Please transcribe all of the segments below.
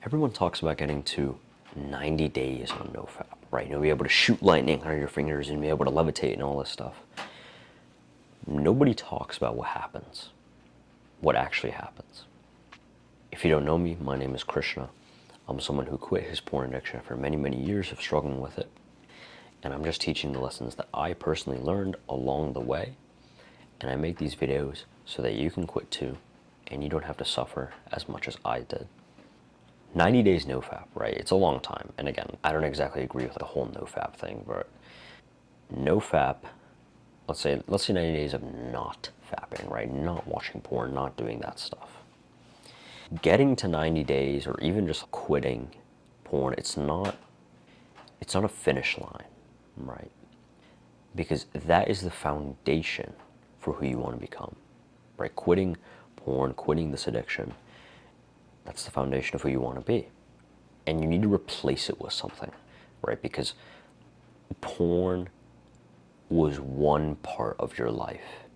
Everyone talks about getting to 90 days on NoFap, right? You'll be able to shoot lightning out of your fingers and be able to levitate and all this stuff. Nobody talks about what happens, what actually happens. If you don't know me, my name is Krishna. I'm someone who quit his porn addiction after many, many years of struggling with it. And I'm just teaching the lessons that I personally learned along the way. And I make these videos so that you can quit too, and you don't have to suffer as much as I did. 90 days NoFap, right? It's a long time. And again, I don't exactly agree with the whole NoFap thing, but NoFap, let's say 90 days of not fapping, right? Not watching porn, not doing that stuff. Getting to 90 days or even just quitting porn, it's not a finish line, right? Because that is the foundation for who you want to become, right? Quitting porn, quitting this addiction, that's the foundation of who you want to be. And you need to replace it with something, right? Because porn was one part of your life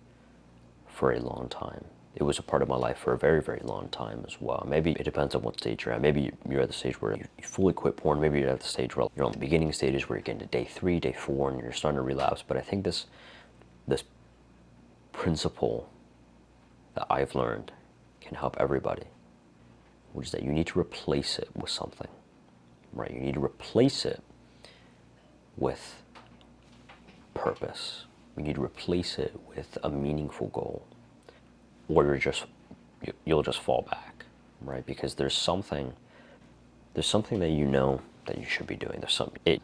for a long time. It was a part of my life for a very, very long time as well. Maybe it depends on what stage you're at. Maybe you're at the stage where you fully quit porn. Maybe you're at the stage where you're on the beginning stages where you're getting to day 3, day 4, and you're starting to relapse. But I think this principle that I've learned can help everybody, which is that you need to replace it with something, right? You need to replace it with purpose. You need to replace it with a meaningful goal, or you'll just fall back, right? Because there's something that you know that you should be doing.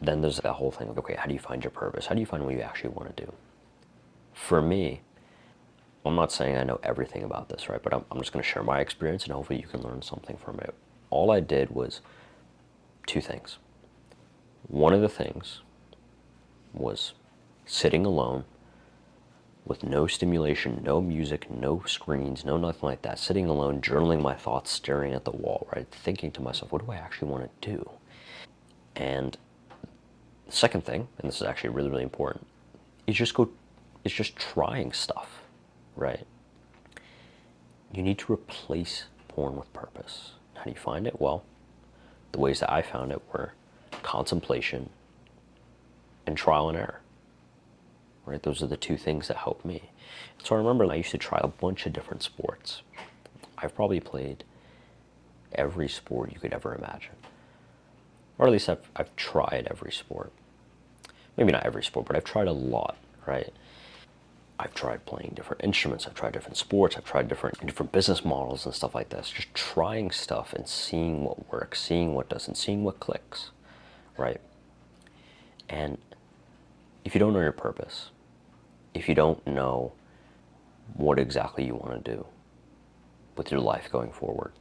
Then there's that whole thing of, okay, how do you find your purpose? How do you find what you actually want to do? For me, I'm not saying I know everything about this, right? But I'm just going to share my experience, and hopefully you can learn something from it. All I did was 2 things. One of the things was sitting alone with no stimulation, no music, no screens, no nothing like that. Sitting alone, journaling my thoughts, staring at the wall, right? Thinking to myself, what do I actually want to do? And the second thing, and this is actually really, really important, is just trying stuff, right? You need to replace porn with purpose. How do you find it? Well, the ways that I found it were contemplation and trial and error, right? Those are the 2 things that helped me. So I remember I used to try a bunch of different sports. I've probably played every sport you could ever imagine. Or at least I've tried every sport. Maybe not every sport, but I've tried a lot, right? I've tried playing different instruments, I've tried different sports, I've tried different business models and stuff like this. Just trying stuff and seeing what works, seeing what doesn't, seeing what clicks, right? And if you don't know your purpose, if you don't know what exactly you want to do with your life going forward,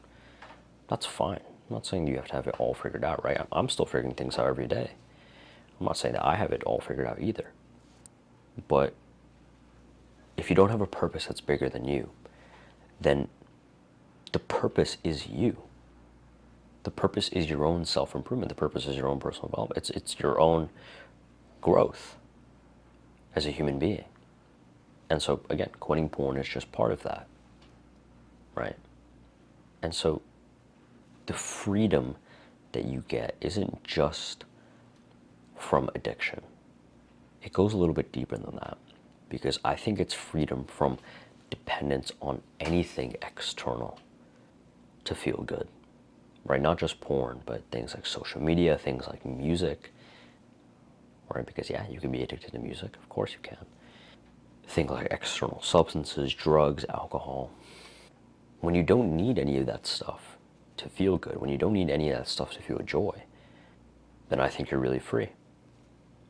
that's fine. I'm not saying you have to have it all figured out, right? I'm still figuring things out every day. I'm not saying that I have it all figured out either. But if you don't have a purpose that's bigger than you, then the purpose is you. The purpose is your own self-improvement. The purpose is your own personal development. It's your own growth as a human being. And so, again, quitting porn is just part of that, right? And so the freedom that you get isn't just from addiction. It goes a little bit deeper than that, because I think it's freedom from dependence on anything external to feel good, right? Not just porn, but things like social media, things like music, right? Because yeah, you can be addicted to music, of course you can. Things like external substances, drugs, alcohol. When you don't need any of that stuff to feel good, when you don't need any of that stuff to feel joy, then I think you're really free.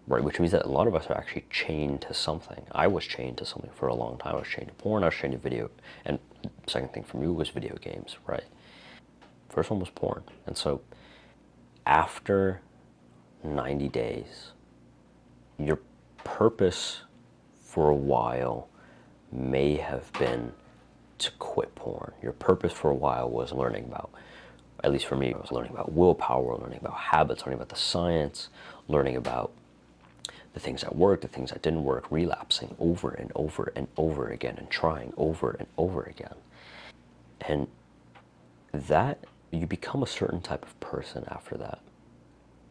Right, which means that a lot of us are actually chained to something. I was chained to something for a long time. I was chained to porn, I was chained to video, and the second thing for me was video games, right? First one was porn. And so after 90 days, your purpose for a while may have been to quit porn. Your purpose for a while was learning about, at least for me, I was learning about willpower, learning about habits, learning about the science, learning about the things that worked, the things that didn't work, relapsing over and over and over again, and trying over and over again. And that you become a certain type of person after that,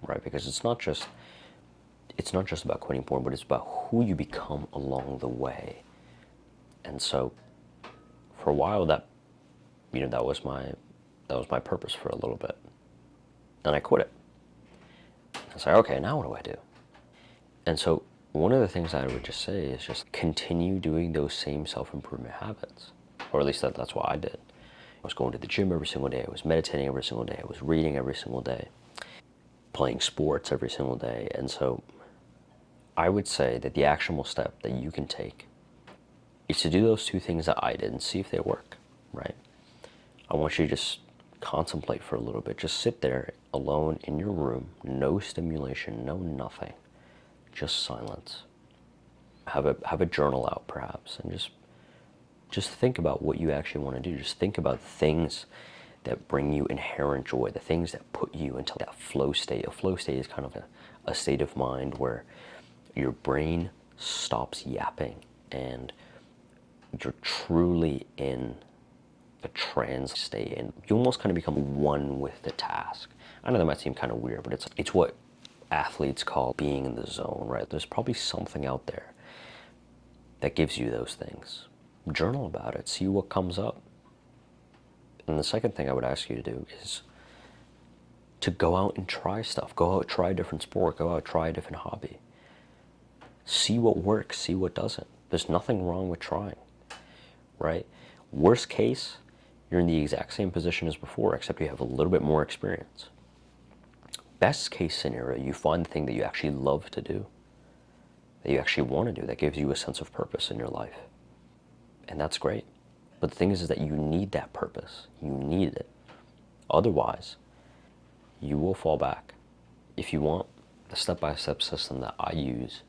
right? Because it's not just about quitting porn, but it's about who you become along the way. And so for a while, that was my purpose for a little bit. And I quit it. I was like, okay, now what do I do? And so one of the things I would just say is just continue doing those same self-improvement habits. Or at least that's what I did. I was going to the gym every single day. I was meditating every single day. I was reading every single day. Playing sports every single day. And so I would say that the actionable step that you can take is to do those two things that I did and see if they work, right? I want you to just contemplate for a little bit. Just sit there alone in your room, no stimulation, no nothing, just silence. Have a journal out perhaps, and just think about what you actually want to do. Just think about things that bring you inherent joy, the things that put you into that flow state. A flow state is kind of a state of mind where your brain stops yapping and you're truly in a trance state, and you almost kind of become one with the task. I know that might seem kind of weird, but it's what athletes call being in the zone, right? There's probably something out there that gives you those things. Journal about it, see what comes up. And the second thing I would ask you to do is to go out and try stuff. Go out, try a different sport. Go out, try a different hobby. See what works, see what doesn't. There's nothing wrong with trying, right? Worst case, you're in the exact same position as before, except you have a little bit more experience. Best case scenario, you find the thing that you actually love to do, that you actually want to do, that gives you a sense of purpose in your life. And that's great. But the thing is that you need that purpose. You need it. Otherwise, you will fall back. If you want the step-by-step system that I use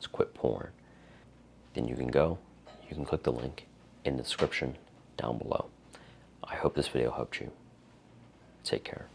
to quit porn, then you can click the link in the description down below. I hope this video helped you. Take care.